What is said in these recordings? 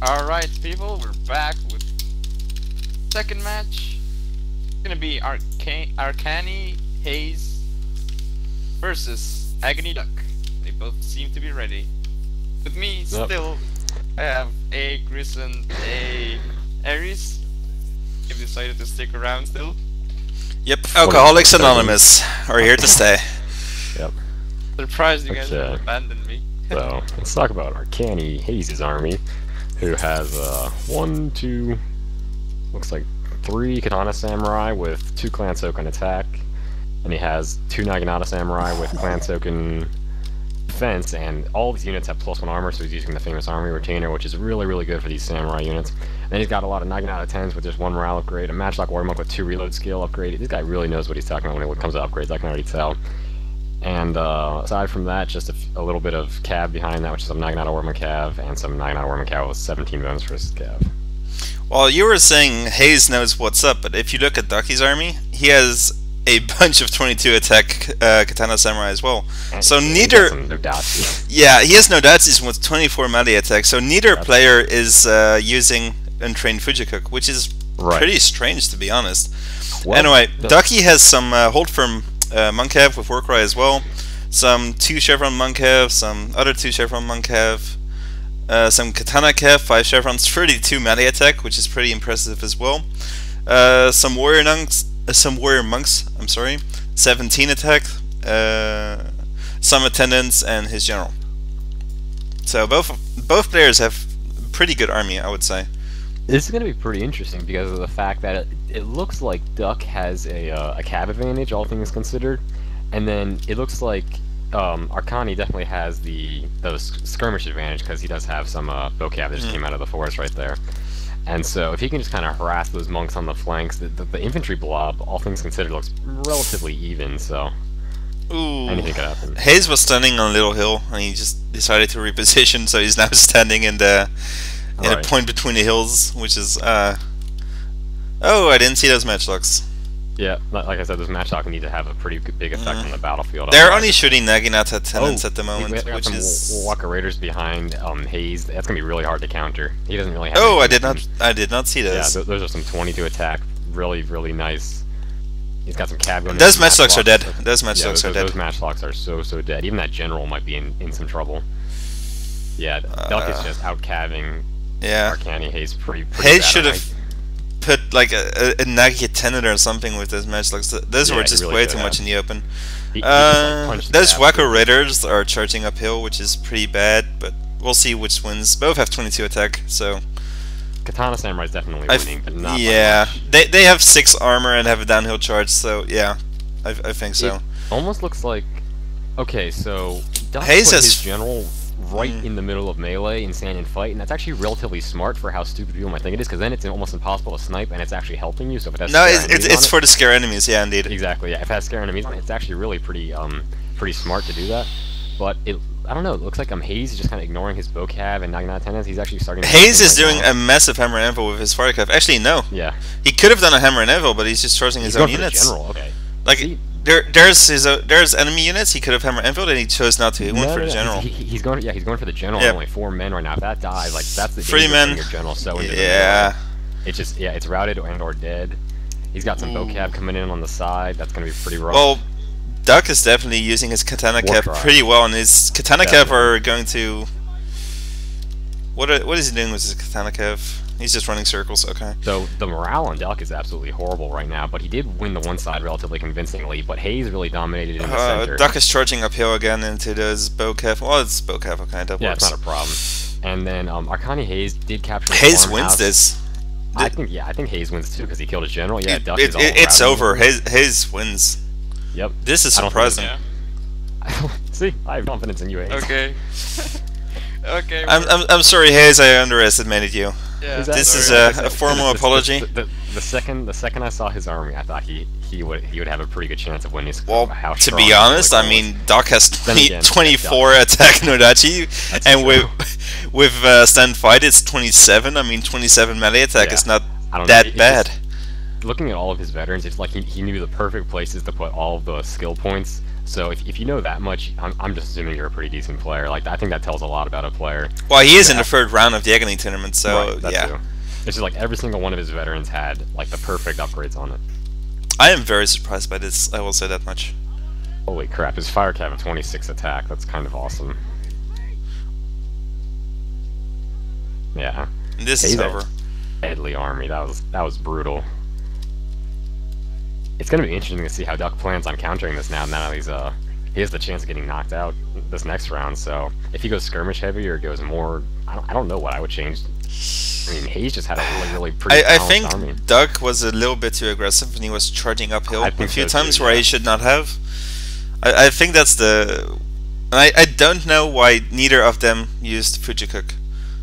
Alright people, we're back with second match. It's gonna be Arcani, Haze versus AggonyDuck. They both seem to be ready. With me, still, I have A. Grison, A. Aries. You've decided to stick around still? Yep, Alcoholics Anonymous are here to stay. Yep. Surprised you guys have abandoned me. So, let's talk about Arcani, Haze's army, who has looks like 3 Katana Samurai with 2 Clan Soken attack, and he has 2 Naginata Samurai with Clan Soken defense, and all of his units have +1 armor, so he's using the famous Army Retainer, which is really, really good for these Samurai units. And then he's got a lot of Naginata 10s with just 1 morale upgrade, a Matchlock Warmonk with 2 reload skill upgrade. This guy really knows what he's talking about when it comes to upgrades, I can already tell. And aside from that, just a little bit of cav behind that, which is some Naginata Warmonk cav, and some Naginata Warmonk cav with 17 bonus versus cav. Well, you were saying Haze knows what's up, but if you look at Ducky's army, he has a bunch of 22 attack Katana Samurai as well. And so neither... Yeah, he has no Datsis with 24 melee attack, so neither player is using Untrained Fujikook, which is pretty strange, to be honest. Well, anyway, Ducky has some Hold Firm Monk Cav with Warcry as well, some 2 Chevron Monk Cav, some other 2 Chevron Monk Cav, some Katana Cav, 5 Chevrons, 32 melee attack, which is pretty impressive as well. Some Warrior Monks, I'm sorry, 17 attack, some Attendants, and his General. So both players have a pretty good army, I would say. This is going to be pretty interesting because of the fact that it looks like Duck has a cav advantage, all things considered, and then it looks like Arcani definitely has those skirmish advantage because he does have some bow cav that just came out of the forest right there. And so if he can just kind of harass those monks on the flanks, the infantry blob, all things considered, looks relatively even, so anything could happen. Haze was standing on a little hill, and he just decided to reposition, so he's now standing in a point between the hills, which is, oh, I didn't see those matchlocks. Yeah, like I said, those matchlocks need to have a pretty big effect on the battlefield. They're only shooting Naginata Tenants at the moment, which is... Walker Raiders behind Haze. That's gonna be really hard to counter. He doesn't really have... Oh, I did not see those. Yeah, those are some 22 attack, really, really nice. He's got some cav going. Those matchlocks are dead. Those matchlocks are dead. Those matchlocks are so dead. Even that general might be in some trouble. Yeah, Duck is just out calving. Yeah. Arcani Haze pretty Haze should have put like a Nagi Tenet or something with those matchlocks. Those were just really way too much in the open. Those Wacko Raiders are charging uphill, which is pretty bad, but we'll see which wins. Both have 22 attack, so... Katana Samurai is definitely winning, but not yeah, they have 6 armor and have a downhill charge, so yeah, I think so. It almost looks like... Okay, so... Duck Haze has... his general right in the middle of melee in stand and fight, and that's actually relatively smart for how stupid people might think it is, because then it's almost impossible to snipe, and it's actually helping you. So if it has it's for the scare enemies, yeah, indeed. Exactly, yeah. If it has scare enemies on it, it's actually really pretty smart to do that. But I don't know. It looks like Haze is just kind of ignoring his bow cav and Naginata tenants. He's actually starting. Haze is doing a massive hammer and anvil with his fire cav. Actually, no. Yeah. He could have done a hammer and anvil, but he's just charging his own units. General, okay. Like. There's enemy units he could have hammer anvil, and he chose not to. He went for the general. He's going for the general. Yep. Only 4 men right now. If that dies, like that's the 3 men. Your general so into it's just it's routed and or dead. He's got some bow cav coming in on the side. That's gonna be pretty rough. Well, Duck is definitely using his katana cav pretty well, and his katana cav are going to. What is he doing with his katana cav? He's just running circles, okay. So the morale on Duck is absolutely horrible right now, but he did win the one side relatively convincingly, but Haze really dominated in the center. Duck is charging uphill again into those bow cav. Well, it's bow cav, okay, that yeah, works. it's not a problem. And then Arcani Haze did capture the Haze wins this. I think Haze wins too, because he killed his general. Yeah, Duck is all it's over. Haze wins. Yep. This is surprising. See, I have confidence in you, Haze. Okay. Okay. I'm sorry, Haze. I underestimated you. Yeah, this is a formal apology. The second I saw his army, I thought he would have a pretty good chance of winning. Well, to be honest, I mean, Duck has 24 attack Nodachi, and with stand fight it's 27. I mean, 27 melee attack is not that bad. Looking at all of his veterans, it's like he knew the perfect places to put all of the skill points. So if you know that much, I'm just assuming you're a pretty decent player. Like I think that tells a lot about a player. Well, he is in the third round of the Agony tournament, so right, yeah. Too. It's just like every single one of his veterans had like the perfect upgrades on it. I am very surprised by this, I will say that much. Holy crap, his fire cap of 26 attack, that's kind of awesome. Yeah. This is over. Deadly army, that was brutal. It's gonna be interesting to see how Duck plans on countering this now that he has the chance of getting knocked out this next round, so if he goes skirmish heavy or goes more, I don't know what I would change. I mean, Haze just had a really pretty I think army. Duck was a little bit too aggressive when he was charging uphill a few times where he should not have. I think that's the... I don't know why neither of them used Fujikuk.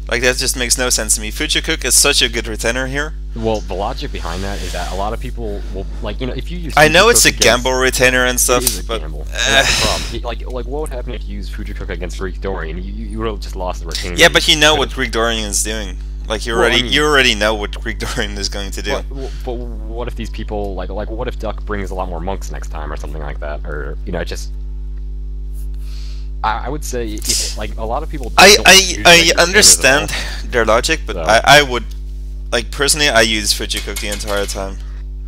Like, that just makes no sense to me. Fujikuk is such a good retainer here. Well, the logic behind that is that a lot of people will, like, you know, if you use... I know it's a gamble retainer and stuff, but... Gamble. That's the problem. Like, what would happen if you used Fujikuk against Greek Dorian? You would have just lost the retainer. Yeah, but you know what Greek Dorian is doing. Like, you already know what Greek Dorian is going to do. But what if these people, like what if Duck brings a lot more monks next time or something like that? Or, you know, just... I would say, like, a lot of people... I understand their logic, but so. I would... Like, personally, I use Fujikuk the entire time.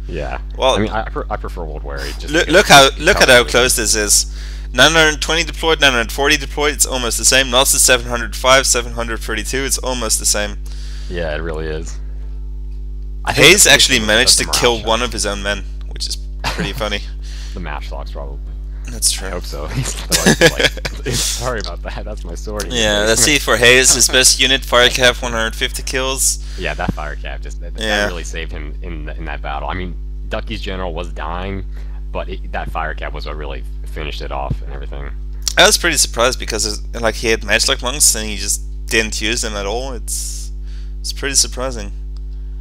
Yeah. Well, I mean, I prefer World War. Look at how close this is. 920 deployed, 940 deployed, it's almost the same. Lost 705, 732, it's almost the same. Yeah, it really is. Haze actually managed to kill one of his own men, which is pretty funny. The matchlocks, probably. That's true. I hope so. Sorry about that, that's my sword. Yeah, let's see for Haze, his best unit, fire cap, 150 kills. Yeah, that fire cap, that really saved him in that battle. I mean, Ducky's general was dying, but that fire cap was what really finished it off and everything. I was pretty surprised because like he had matchlock monks and he just didn't use them at all. It's pretty surprising.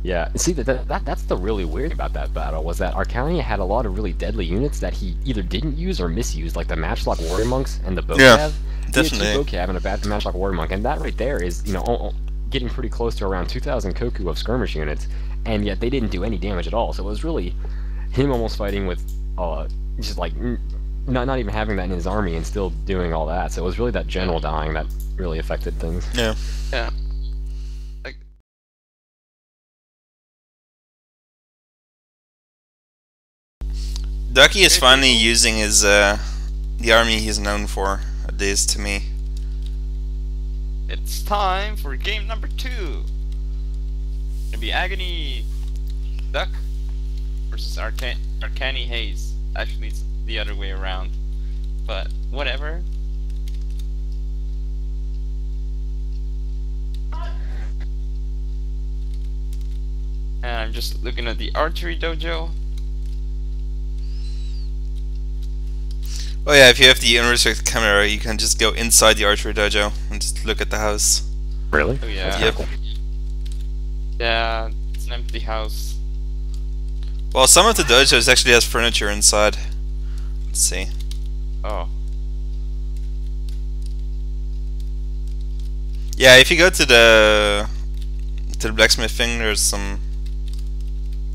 Yeah, see that's the really weird about that battle was that Arcani had a lot of really deadly units that he either didn't use or misused, like the matchlock warrior monks and the bow cav. Definitely. He had 2 bow cav and a bad matchlock warrior monk, and that right there is, you know, getting pretty close to around 2,000 Koku of skirmish units, and yet they didn't do any damage at all. So it was really him almost fighting with just like not even having that in his army and still doing all that. So it was really that general dying that really affected things. Yeah. Yeah. Ducky is finally using his the army he's known for, at least to me. It's time for game number 2. It'll be AggonyDuck versus Arcani Haze. Actually, it's the other way around, but whatever. And I'm just looking at the archery dojo. Oh yeah, if you have the unrestricted camera, you can just go inside the archery dojo and just look at the house. Really? Oh yeah. Yep. Yeah, it's an empty house. Well, some of the dojos actually has furniture inside. Let's see. Oh. Yeah, if you go to the blacksmith thing, there's some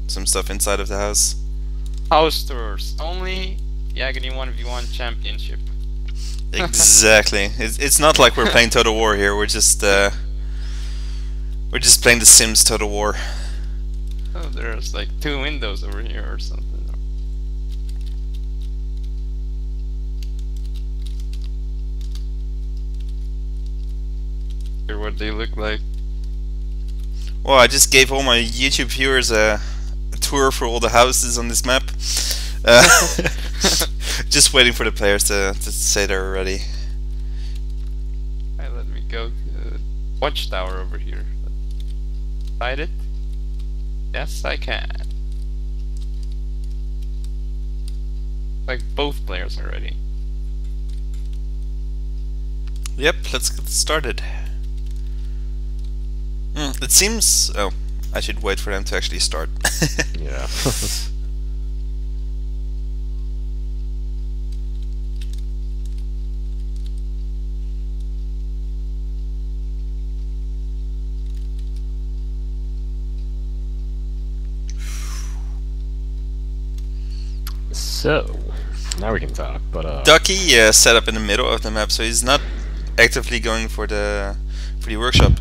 stuff inside of the house. House tours only. The Aggony 1v1 championship. Exactly. It's not like we're playing Total War here. We're just playing The Sims Total War. Oh, there's like 2 windows over here or something. Here, what they look like. Well, I just gave all my YouTube viewers a tour for all the houses on this map. Just waiting for the players to say they're ready. Alright, let me go to the watchtower over here. Find it? Yes, I can. Like both players are ready. Yep, let's get started. It seems... Oh, I should wait for them to actually start. Yeah. So, Now we can talk, but Ducky set up in the middle of the map, so he's not actively going for the workshop.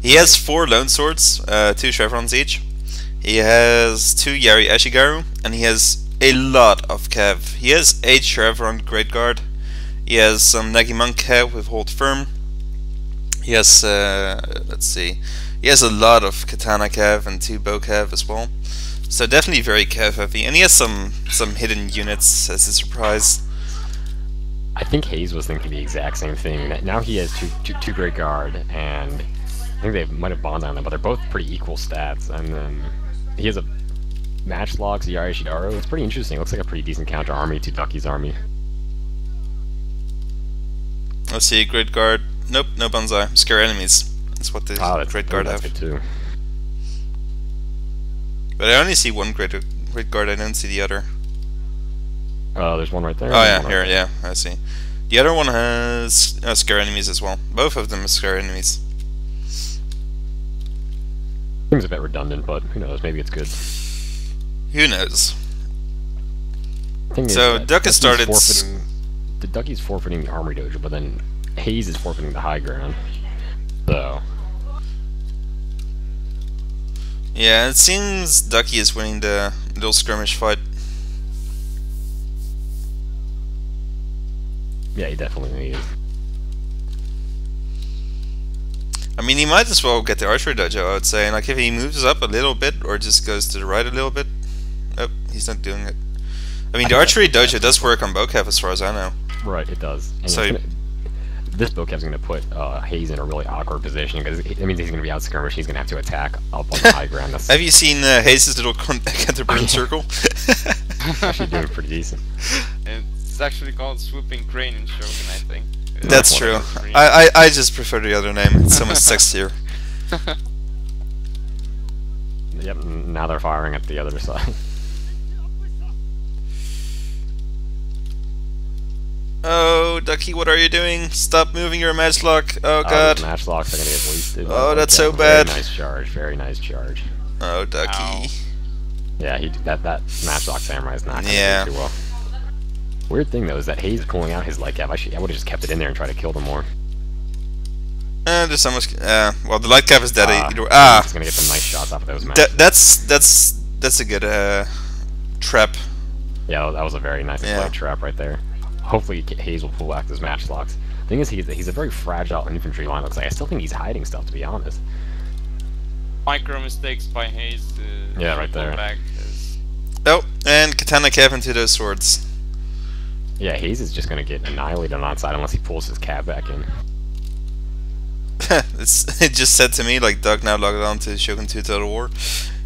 He has 4 lone swords, 2 chevrons each. He has 2 Yari Ashigaru, and he has a lot of cav. He has 8 chevron Great Guard. He has some Nagimonk cav with Hold Firm. He has let's see. He has a lot of Katana cav and 2 bow cav as well. So definitely very cav heavy, and he has some hidden units as a surprise. I think Haze was thinking the exact same thing. Now he has two Great Guard, and I think they might have bonded on them, but they're both pretty equal stats. And then he has a match log, Yari Shidaru. It's pretty interesting. It looks like a pretty decent counter army to Ducky's army. Let's see, Great Guard. Nope, no Banzai. Scare enemies. That's what the Great Guard have. Good too. But I only see one Great Guard, I don't see the other. There's one right there. Oh yeah, here, yeah, I see. The other one has scare enemies as well. Both of them are scare enemies. Seems a bit redundant, but who knows, maybe it's good. Who knows? So, Duck has started... Ducky's forfeiting the Armory Dojo, but then Haze is forfeiting the high ground. So... Yeah, it seems Ducky is winning the little skirmish fight. Yeah, he definitely is. I mean, he might as well get the archery dojo, I would say. And like, if he moves up a little bit, or just goes to the right a little bit. Oh, he's not doing it. I mean, the archery dojo does work on Bocav as far as I know. Right, it does. And so this Bocav's going to put Haze in a really awkward position, because it means he's going to be out skirmish. He's going to have to attack up on the high ground. Have you seen Haze's little counterburn circle? It's actually doing pretty decent. It's actually called Swooping Crane in Shogun, I think. That's true. I just prefer the other name. It's so much sexier. Yep, now they're firing at the other side. Oh, Ducky, what are you doing? Stop moving your matchlock. Oh god. Matchlocks are gonna get wasted. Oh, that's so bad. Very nice charge. Very nice charge. Oh, Ducky. Ow. Yeah, that matchlock samurai is not gonna yeah. do too well. Weird thing though is that Haze pulling out his light cap. I would have just kept it in there and tried to kill them more. There's so much. Well, the light cap is dead. He's gonna get some nice shots off of those matches. That's a good trap. Yeah, that was a very nice light trap right there. Hopefully Haze will pull back those matchlocks. The thing is, he's a very fragile infantry line. Looks like I still think he's hiding stuff, to be honest. Micro mistakes by Haze to right there. Back oh, and Katana Cav into those swords. Yeah, Haze is just gonna get annihilated on side unless he pulls his cab back in. It just said to me like Doug now logged on to Shogun 2 Total War.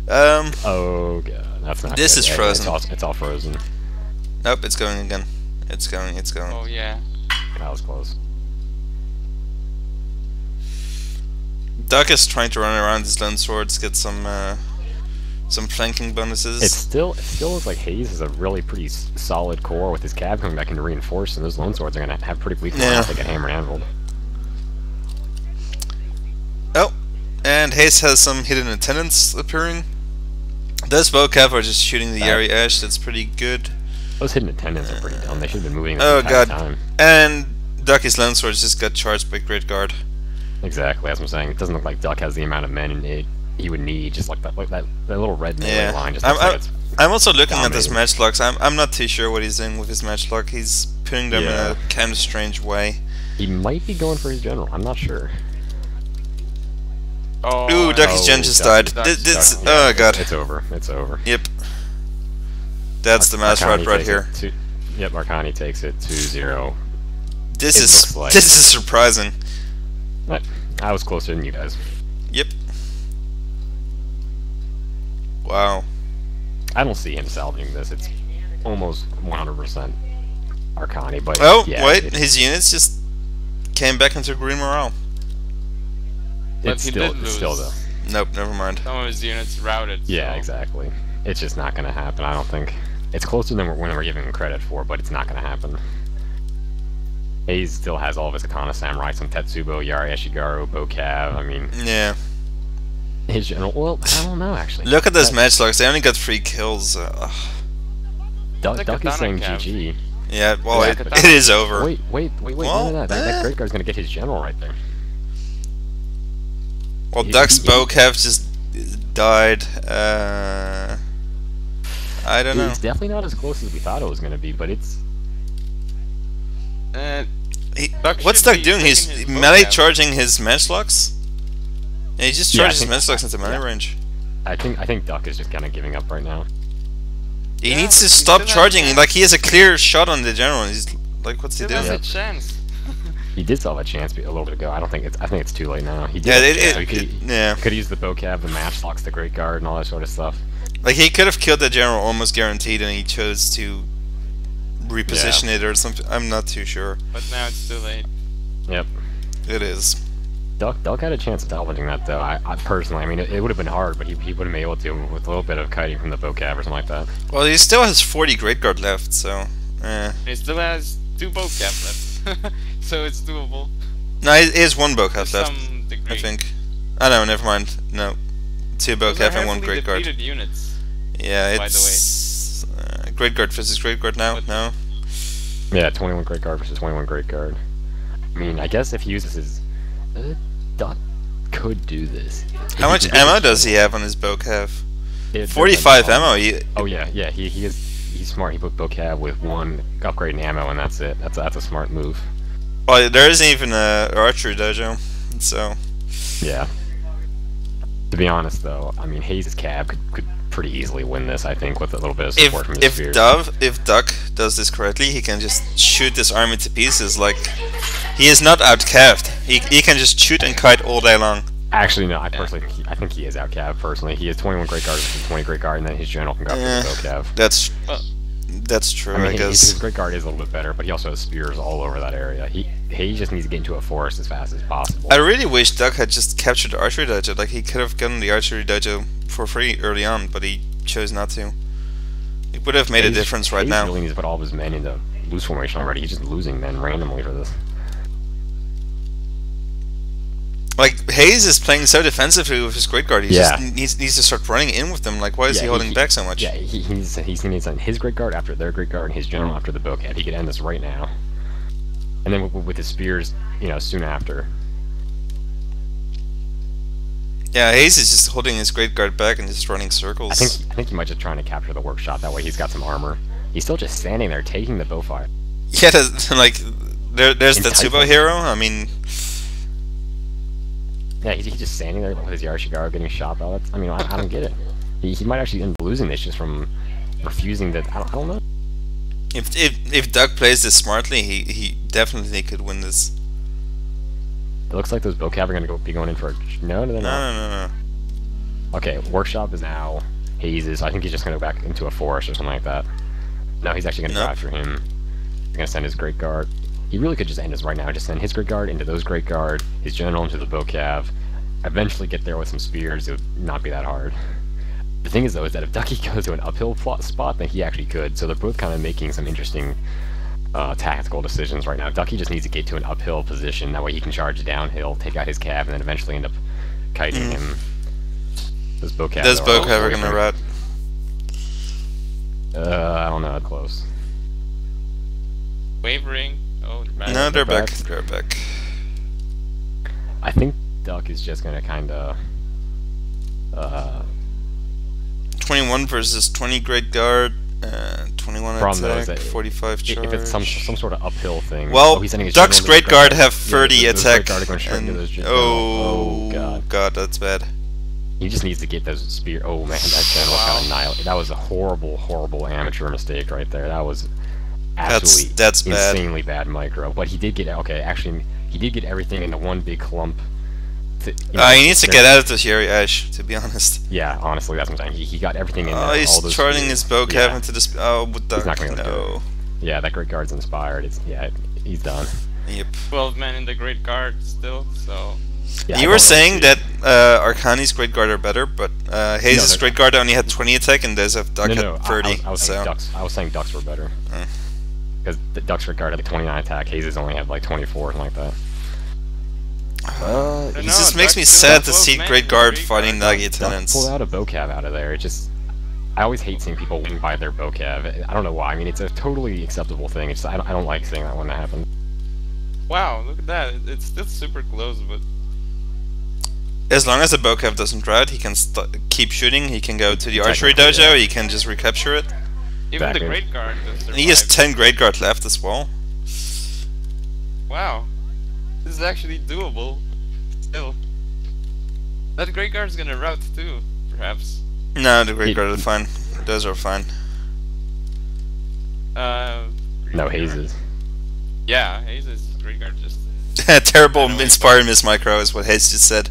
Oh god, that's not. This good. is frozen. It's all frozen. Nope, it's going again. It's going. Oh yeah. That was close. Doug is trying to run around his lone swords, get some flanking bonuses. It still looks like Haze is a really pretty solid core with his cab coming back into reinforce, and those lone swords are gonna have pretty weak lines. They get hammer and anviled. Oh, and Haze has some hidden attendants appearing. Those Bocav are just shooting the Yari Ash. That's pretty good. Those hidden attendants are pretty dumb. They should have been moving. Oh god! Time. And Ducky's lone swords just got charged by Great Guard. Exactly, that's what I'm saying. It doesn't look like Duck has the amount of men he would need, just like that little red melee line. Just I'm also looking at his matchlocks. I'm not too sure what he's doing with his matchlock. He's putting them in a kind of strange way. He might be going for his general. I'm not sure. Oh, ooh, Ducky's gen just died. Oh god. It's over. It's over. Yep. That's the match right here. Yep, Arcani takes it 2-0. This is surprising. But I was closer than you guys. Yep. Wow. I don't see him salvaging this. It's almost 100% Arcani, but oh wait, his units just came back into green morale. It's still though. Nope, never mind. Some of his units routed. Yeah, exactly. It's just not gonna happen. I don't think. It's closer than we're giving him credit for, but it's not gonna happen. Haze still has all of his Katana Samurai, some Tetsubo, Yari Eshigaru, Bocav. I mean, yeah. His general. Well, I don't know actually. Look at those matchlocks. They only got 3 kills. Duck is saying GG. Yeah, well, it is over. Wait, well, no. That Great Guard's gonna get his general right there. Well, Duck's Bocav just died. I don't know. It's definitely not as close as we thought it was gonna be, but it's... What's Duck doing? He's melee charging his Matchlocks? Yeah, he just charges his Matchlocks into melee range. I think Duck is just kind of giving up right now. He needs to stop charging. Like, he has a clear shot on the general. He's like, what's he doing? He has a chance. He did still have a chance a little bit ago. I think it's too late now. He did. Could use the Bocav, the Matchlocks, the Great Guard, and all that sort of stuff. Like, he could have killed the general almost guaranteed, and he chose to reposition it or something. I'm not too sure. But now it's too late. Yep. It is. Duck had a chance of salvaging that, though. I personally, I mean, it would have been hard, but he would have been able to with a little bit of kiting from the Bocav or something like that. Well, he still has 40 Great Guard left, so... He still has 2 Bocav left, so it's doable. No, he has 1 Bocav left, I think. Oh no, never mind. No. 2 Bocav and 1 Great Guard. Units, yeah, it's... Great Guard versus Great Guard now? No? Yeah, 21 Great Guard versus 21 Great Guard. I mean, I guess if he uses his... Duck could do this. How much ammo does he have on his Bocav? 45 ammo. Oh yeah, he's smart. He put Bocav with 1 upgrade in ammo, and that's it. That's a smart move. Well, there isn't even a archery dojo, so... Yeah. To be honest, though, I mean, Haze's Cav could pretty easily win this, I think, with a little bit of support from his spears. If Duck does this correctly, he can just shoot this army to pieces. Like, he is not out-caved. He can just shoot and kite all day long. Actually, no, I think he is out-caved, personally. He has 21 Great Guard versus 20 Great Guard, and then his general can go after the Bocav. That's true, I mean, guess. His Great Guard is a little bit better, but he also has spears all over that area. He just needs to get into a forest as fast as possible. I really wish Duck had just captured the archery dojo. Like, he could have gotten the archery dojo for free early on, but he chose not to. It would have made a difference right now. He really needs to put all of his men into loose formation already. He's just losing men randomly for this. Like, Haze is playing so defensively with his Great Guard. He just needs to start running in with them. Like, why is he holding back so much? Yeah, he's going to send his Great Guard after their Great Guard and his general after the Bocav. He could end this right now. And then with his spears, soon after. Yeah, Haze is just holding his Great Guard back and just running circles. I think he might just trying to capture the workshop. That way he's got some armor. He's still just standing there taking the bowfire. Yeah, like, there's the Tsubo hero. I mean... Yeah, he's just standing there with his Yarshigaru getting shot by that. I mean, I don't get it. He might actually end up losing this just from refusing that. I don't know. If Duck plays this smartly, he definitely could win this. It looks like those Bocav are going to be going in for a... No, they're not. No. Okay, Workshop is now Haze's. I think he's just going to go back into a forest or something like that. No, he's actually going to go after him. He's going to send his Great Guard. He really could just end this right now. Just send his Great Guard into those Great Guard, his General into the Bocav, eventually get there with some spears. It would not be that hard. The thing is, though, is that if Ducky goes to an uphill spot, then he actually could. So they're both kind of making some interesting tactical decisions right now. Ducky just needs to get to an uphill position. That way he can charge downhill, take out his Cav, and then eventually end up kiting him. Those Bocav are going to rot. I don't know. Close. Wavering. Oh, no, they're back. They're back. I think Duck is just gonna kind of 21 versus 20 Great Guard, 21 attack, 45 charge. If it's some sort of uphill thing. Well, Duck's Great Guard have 30 attack. Oh god, that's bad. He just needs to get those spear. Oh man, that general got annihilated. That was a horrible amateur mistake right there. That was absolutely that's insanely bad micro. But he did get he did get everything into one big clump. He needs to get out of this area, Ash, to be honest. Yeah, honestly, that's what I'm saying. He got everything in there. Oh, he's charting his Bocav into this. Oh, but he's not going to do it. Yeah, that Great Guard's inspired. He's done. Yep. 12 men in the Great Guard still, so... Yeah, you were saying that Arcani's Great Guard are better, but Haze's Great Guard only had 20 attack and those of Duck had 30. I was saying Ducks were better. Because the Duck's Great Guard had like 29 attack, Haze's only had like 24 or something like that. It just makes me sad to see Great Guard fighting Nagi Tenants. Pull out a Bocav out of there. It just... I always hate seeing people winning by their vocab. I don't know why. I mean, it's a totally acceptable thing. It's I don't like seeing that when that happens. Wow, look at that. It's still super close, but... As long as the vocab doesn't rot, he can keep shooting. He can go to the archery dojo. Yeah. He can just recapture it. Even the Great Guard does survive. And he has 10 Great Guard left as well. Wow. This is actually doable. Still. That Great Guard's gonna rout too, perhaps. No, the Great Guard are fine. Those are fine. No, Haze's. Yeah, Haze's Great Guard just... Terrible inspire miss micro is what Haze just said.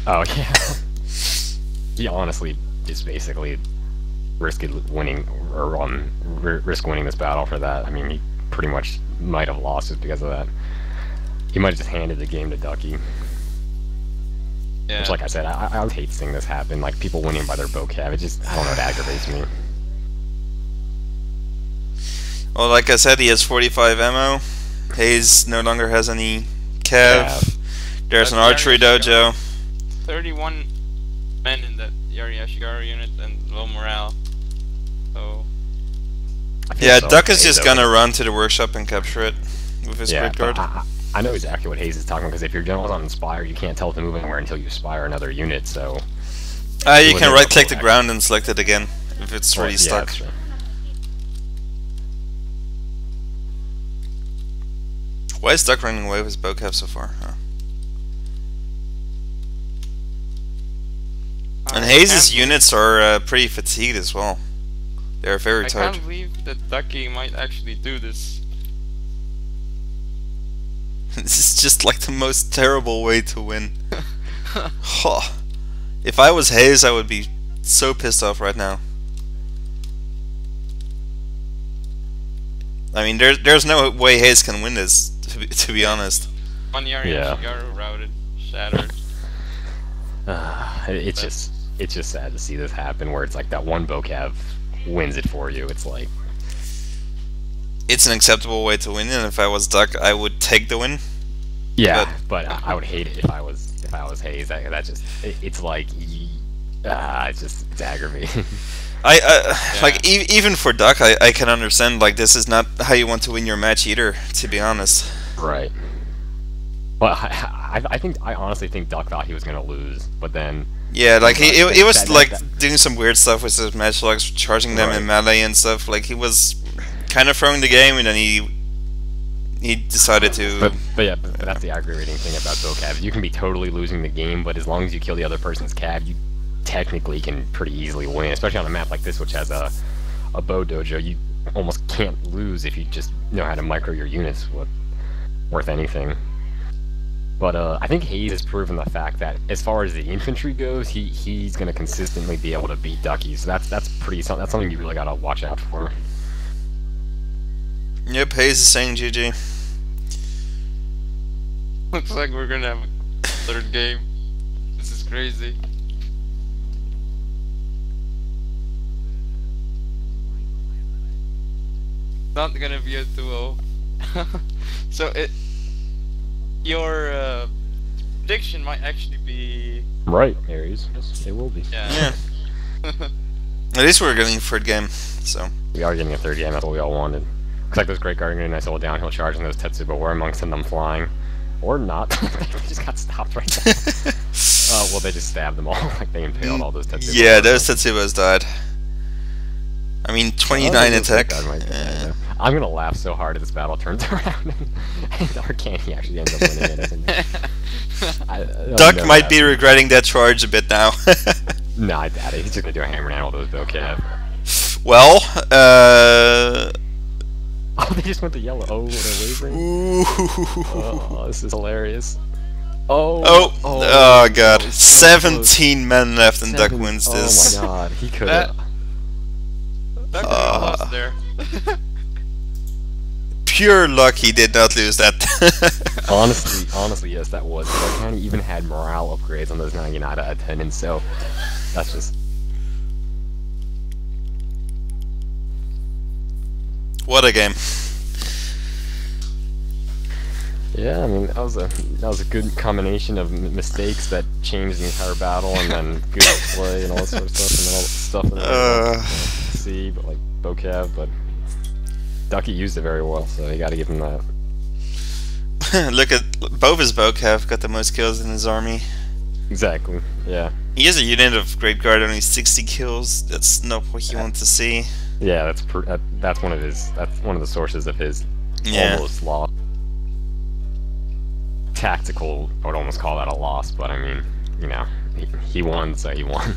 Oh, yeah. He honestly is basically risk winning this battle for that. I mean, he pretty much might have lost it because of that. He might have just handed the game to Ducky. Yeah. Which, like I said, I would hate seeing this happen. Like, people winning by their vocab. It just, I don't know, it aggravates me. Well, like I said, he has 45 ammo. Haze no longer has any cav. There's an archery dojo. 31 men in that Yashigaru unit and low morale. So... Yeah, Duck is just gonna run to the workshop and capture it with his Great Guard. I know exactly what Haze is talking about, because if your general's on Inspire, you can't tell it to move anywhere until you Inspire another unit, so... You can right-click the ground and select it again, if it's already stuck. That's true. Why is Duck running away with his vocab so far? Huh. And Haze's units are pretty fatigued as well. They're very tired. I can't believe that Ducky might actually do this. This is just like the most terrible way to win. Huh. If I was Haze, I would be so pissed off right now. I mean, there's no way Haze can win this, to be honest. One Yashigaru routed, shattered. It's just sad to see this happen, where it's like that one vocab wins it for you. It's like... It's an acceptable way to win, and if I was Duck, I would take the win. Yeah, but I would hate it if I was Haze. That just it's like it's aggravating. Like even for Duck, I can understand, like, this is not how you want to win your match either, to be honest. Right. Well, I honestly think Duck thought he was gonna lose, but then... Yeah, like he was doing some weird stuff with his match logs, charging them in melee and stuff. Like, he was kind of throwing the game, and then he decided to... But that's the aggravating thing about vocab. You can be totally losing the game, but as long as you kill the other person's cab, you technically can pretty easily win, especially on a map like this, which has a bow dojo. You almost can't lose if you just know how to micro your units worth anything. But I think Haze has proven the fact that as far as the infantry goes, he's going to consistently be able to beat Ducky. So that's something you really got to watch out for. Yep, Haze is saying GG. Looks like we're gonna have a third game. This is crazy. Not gonna be a 2-0. So your prediction might actually be right, Aries. Yes, it will be. Yeah. At least we're getting a third game, so we are getting a third game. That's what we all wanted. Looks like those Great Guard are getting a nice little downhill charge on those Tetsubo. We're amongst them flying. Or not. They just got stopped right there. Well, they just stabbed them all. Like, they impaled all those Tetsubos. Yeah, those Tetsubos died. I mean, 29 attack. I'm gonna laugh so hard if this battle turns around and Arcani actually ends up winning it. Duck might be regretting that charge a bit now. Nah, I doubt it. He's just gonna do a hammer and all those vocab. Well, Oh, they just went to yellow. Oh, they're wavering. Ooh. Oh, this is hilarious. Oh God. 17 men left and Duck wins this. Oh my god, he could have. Duck lost there. Pure luck he did not lose that. honestly, yes, that was. Arcani even had morale upgrades on those Naginata attendants, so that's just... What a game. Yeah, I mean that was a good combination of mistakes that changed the entire battle, and then good play and all that sort of stuff, and then all the stuff that see, but like Bocav, but Ducky used it very well, so you got to give him that. Look at Bova's Bocav got the most kills in his army. Exactly. Yeah. He has a unit of Great Guard, only 60 kills. That's not what you want to see. Yeah, that's one of his. That's one of the sources of his almost loss. Tactical, I would almost call that a loss, but I mean, you know, he won, so he won.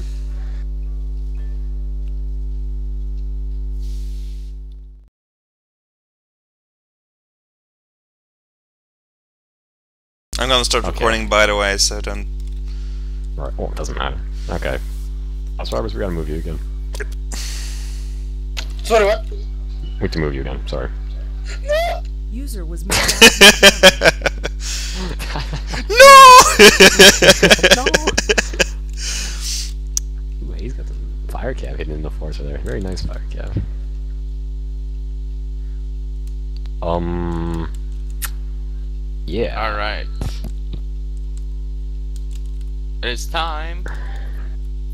I'm gonna start recording, by the way, so don't. Right. Well, it doesn't matter. Okay. Sorry, we gotta move you again. Sorry, what? We have to move you again. Sorry. User was moved No! No! Ooh, he's got the fire cab hidden in the force there. Very nice fire cab. Yeah. Alright. It's time.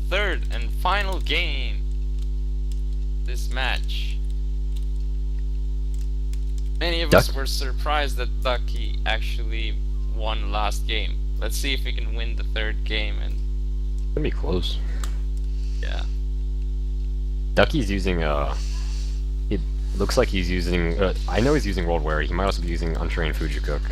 Third and final game. This match. Many of us were surprised that Ducky actually won last game. Let's see if he can win the third game and... It's gonna be close. Yeah. Ducky's using, it looks like he's using, I know he's using World Weary, he might also be using Untrained Fujicook.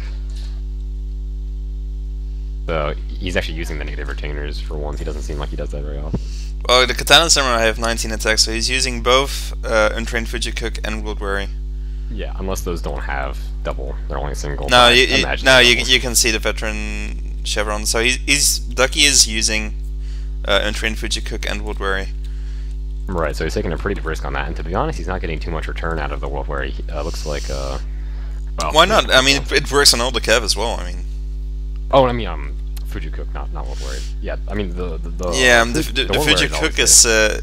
So, he's actually using the negative retainers for once, he doesn't seem like he does that very often. Well, the Katana Samurai have 19 attacks, so he's using both Untrained Fujicook and World Weary. Yeah, unless those don't have double, they're only single. No, you can see the veteran chevron. So Ducky is using Untrained Fujicook and World Weary. Right, so he's taking a pretty big risk on that, and to be honest, he's not getting too much return out of the World Weary. Looks like, well, why not? I mean, it works on all the Kev as well. I mean. Oh, I mean, Fujicook, not World Weary. Yeah, I mean the Fujicook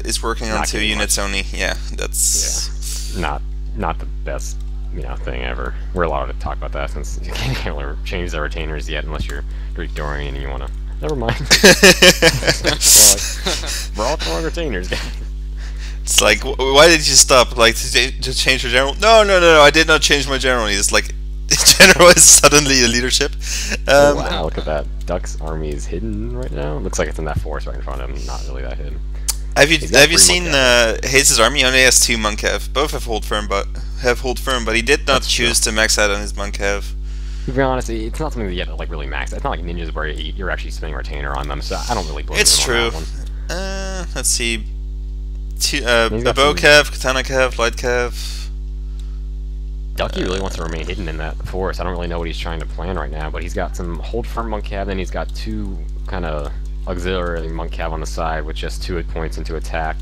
is working on 2 units only. Yeah, that's not the best, you know, thing ever. We're allowed to talk about that since you can't really change the retainers yet unless you're Greek Dorian and you wanna. Never mind. We're all throwing retainers, guys. It's like, why did you stop? Like to change your general? No, I did not change my general. It's like. General is suddenly a leadership. Oh, wow, look at that. Duck's army is hidden right now. Looks like it's in that forest right in front of him. Not really that hidden. Have you seen Haze's army? He only has 2 Monkev. Both have hold firm, but he did not choose to max out on his Monkev. To be honest, it's not something that you have to like really max. It's not like ninjas where you're actually spinning retainer on them. So I don't really blame It's him true. On that one. Let's see. A bow Kev, Katana Kev, Light Kev. Ducky really wants to remain hidden in that forest. I don't really know what he's trying to plan right now, but he's got some hold firm monk cab, then he's got 2 kind of auxiliary monk cab on the side with just 2 hit points into attack.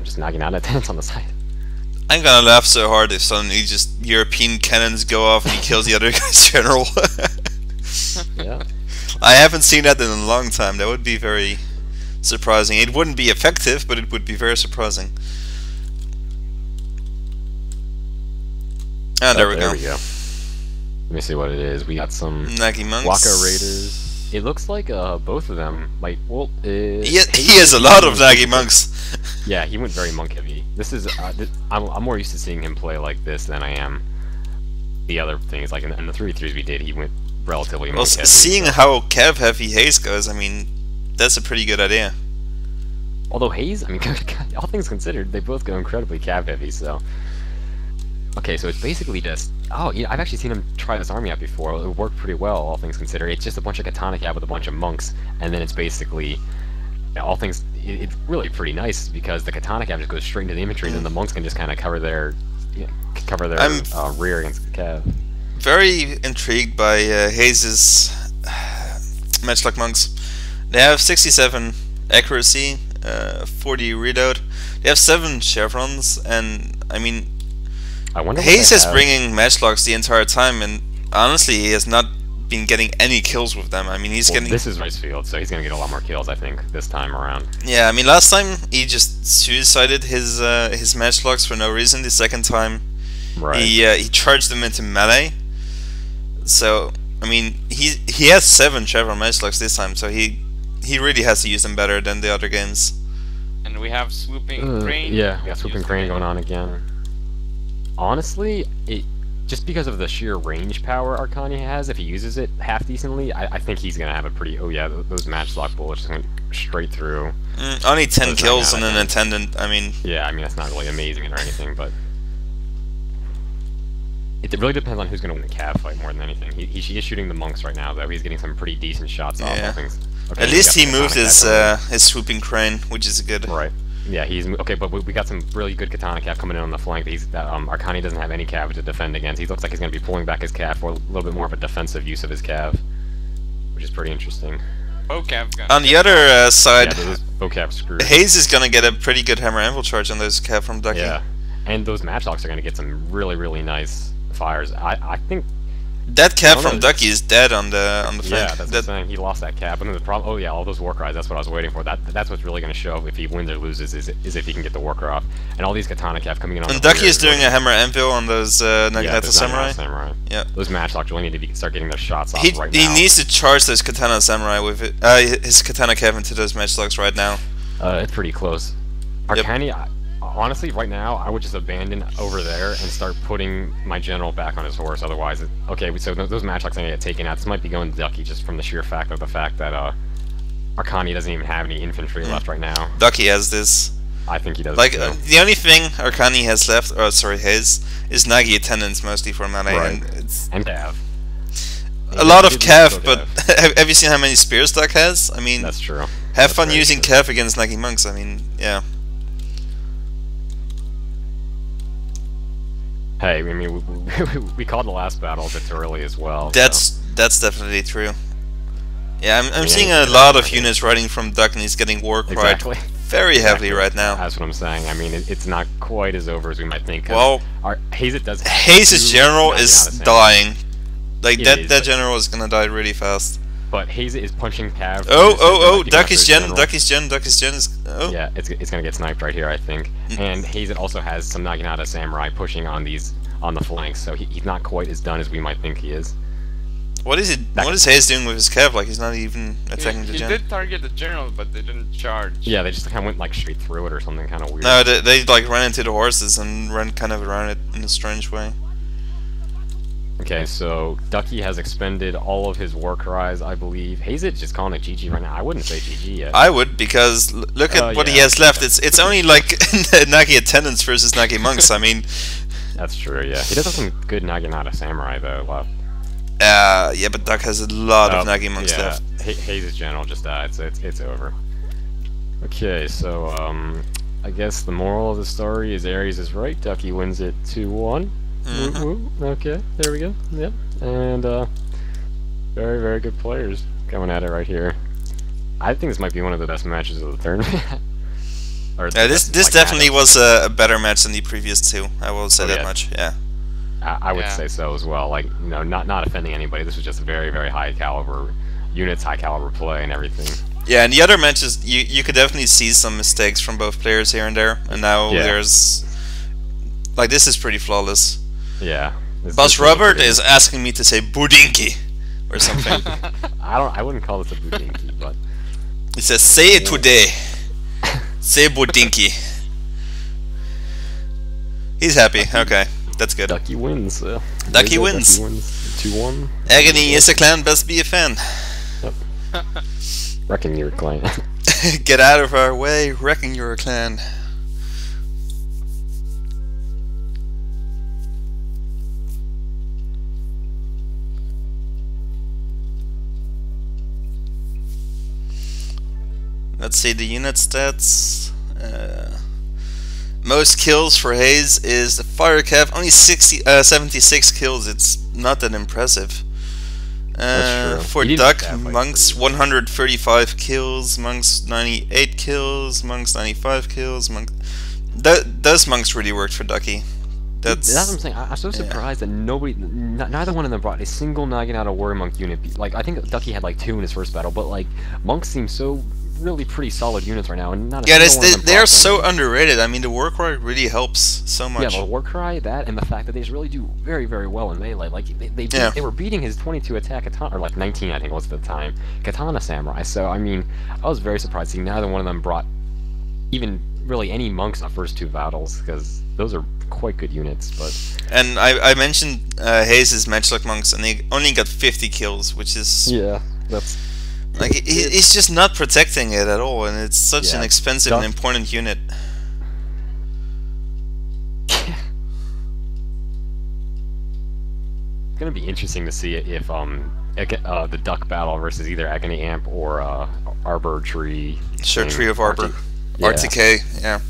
Just knocking out attendants on the side. I'm gonna laugh so hard if suddenly just European cannons go off and he kills the other guy's general. Yeah. I haven't seen that in a long time. That would be very surprising. It wouldn't be effective, but it would be very surprising. Ah, there we go. Let me see what it is. We got some Nagi monks. Waka Raiders. It looks like both of them. Like, well, he has a lot of Nagi monks. Yeah, he went very monk heavy. This is I'm more used to seeing him play like this than I am the other things. Like in the 3v3s we did, he went relatively monk heavy. Seeing how Kev heavy Haze goes, I mean, that's a pretty good idea. Although Haze, I mean, all things considered, they both go incredibly cav heavy. So. Okay, so it's basically just... Oh, yeah, I've actually seen him try this army out before. It worked pretty well, all things considered. It's just a bunch of Katana cab with a bunch of monks, and then it's basically... all things... It's really pretty nice, because the Katana cab just goes straight into the infantry, and then the monks can just kind of cover their... rear against the cav. Very intrigued by Haze's Matchlock monks. They have 67 accuracy, 40 readout. They have 7 chevrons, and, I mean... Haze is bringing matchlocks the entire time, and honestly, he has not been getting any kills with them. I mean, he's getting... This is Rice Field, so he's going to get a lot more kills, I think, this time around. Yeah, I mean, last time he just suicided his matchlocks for no reason. The second time, he charged them into melee. So I mean, he has 7 Chevron Matchlocks this time, so he really has to use them better than the other games. And we have Swooping Crane. Yeah, we got Swooping Crane going on again. Honestly, just because of the sheer range power Arcani has, if he uses it half decently, I think he's gonna have a pretty. Oh yeah, those Matchlock bullets just went straight through. Only 10 kills on an attendant. I mean. Yeah, I mean that's not really amazing or anything, but it really depends on who's gonna win the Cav fight more than anything. He is shooting the monks right now, though. He's getting some pretty decent shots off. I think. Okay, at least he moved his Swooping Crane, which is good. Right. Yeah, he's okay, but we got some really good Katana Cav coming in on the flank. Arcani doesn't have any Cav to defend against. He looks like he's going to be pulling back his Cav for a little bit more of a defensive use of his Cav, which is pretty interesting. On the other side, screwed. Haze is going to get a pretty good Hammer Anvil charge on those Cav from Ducky. Yeah, and those Matchlocks are going to get some really nice fires. I think that Cav from Ducky is dead on the flank. Yeah, that's what I'm saying. He lost that Cav, and the problem. Oh yeah, all those war cries. That's what I was waiting for. That's what's really going to show if he wins or loses is if he can get the war cry off. And all these Katana Cav coming in on. And Ducky is doing a Hammer Anvil on those Naginata Samurai. Yeah, those Matchlocks really need to start getting their shots off right now. He needs to charge those Katana Samurai with it. His Katana Cav into those Matchlocks right now. It's pretty close. Arcani. Honestly, right now, I would just abandon over there and start putting my general back on his horse. Otherwise, okay, so those Matchlocks are going to get taken out. This might be going Ducky just from the sheer fact that Arcani doesn't even have any infantry left right now. Ducky has this. I think he does. Like, the only thing Arcani has left, Haze, is Nagi attendants mostly for mana. Right. And Cav. A lot of Cav, but have you seen how many spears Duck has? I mean, that's true. Have fun using Cav against Nagi monks. I mean, yeah. Hey, I mean, we called the last battle a bit too early as well. That's definitely true. Yeah, I'm seeing a lot of units riding from Duck, and he's getting war cried very heavily right now. That's what I'm saying. I mean, it's not quite as over as we might think. Well, Haze's general is dying. Like that general is gonna die really fast. But Haze is punching Cav. Oh! Ducky's gen is. Oh. Yeah, it's gonna get sniped right here, I think. And Haze also has some Naginata Samurai pushing on the flanks, so he's not quite as done as we might think he is. What is Haze doing with his Cav? Like he's not even attacking the gen. He did target the general, but they didn't charge. Yeah, they just kind of went like straight through it or something kind of weird. No, they like ran into the horses and ran kind of around it in a strange way. Okay, so Ducky has expended all of his war cries, I believe. Haze is just calling it GG right now. I wouldn't say GG yet. I would, because look at what he has left. It's only like Nagi attendants versus Nagi monks. I mean, that's true. Yeah, he does have some good Naginata Samurai though left. Yeah, but Duck has a lot of Nagi monks left. Haze's general just died, so it's over. Okay, so I guess the moral of the story is Ares is right. Ducky wins it 2-1. Okay, there we go. Yep, and very good players coming at it right here. I think this might be one of the best matches of the tournament. This definitely was a better match than the previous two. I will say that much. Yeah. I would say so as well. Like, you know, not offending anybody. This was just very high caliber units, high caliber play, and everything. Yeah, and the other matches, you could definitely see some mistakes from both players here and there. And now there's like this is pretty flawless. Yeah. Boss Robert is asking me to say Budinki or something. I wouldn't call this a Budinki, but he says say it today. Say Budinki. He's happy. Okay, that's good. Ducky wins. Ducky wins. 2-1. Agony is a clan. Best be a fan. Yep. Wrecking your clan. Get out of our way. Wrecking your clan. Let's see the unit stats. Most kills for Haze is the Fire Cav, only 76 kills. It's not that impressive. For Duck, Monks 135 kills, Monks 98 kills, Monks 95 kills. Those Monks really worked for Ducky. That's what I'm saying. I'm so surprised that neither one of them brought a single Naginata Warrior Monk unit. Like, I think Ducky had like 2 in his first battle, but like Monks seem so really pretty solid units right now, and not a yeah, single one of them they are proc so them. underrated. I mean, the Warcry really helps so much. Yeah, the Warcry, that, and the fact that they just really do very, very well in melee. Like they were beating his 22 attack katana, or like 19, I think it was at the time, katana samurai. So I mean, I was very surprised seeing neither one of them brought even really any monks in the first 2 battles, because those are quite good units. But and I mentioned Haze's matchlock monks, and he only got 50 kills, which is that's. Like, he's just not protecting it at all, and it's such an expensive and important unit. It's gonna be interesting to see if the Duck battle versus either Aggony Amp or Arbor Tree. Sure, Tree of Arbor. RTK, yeah.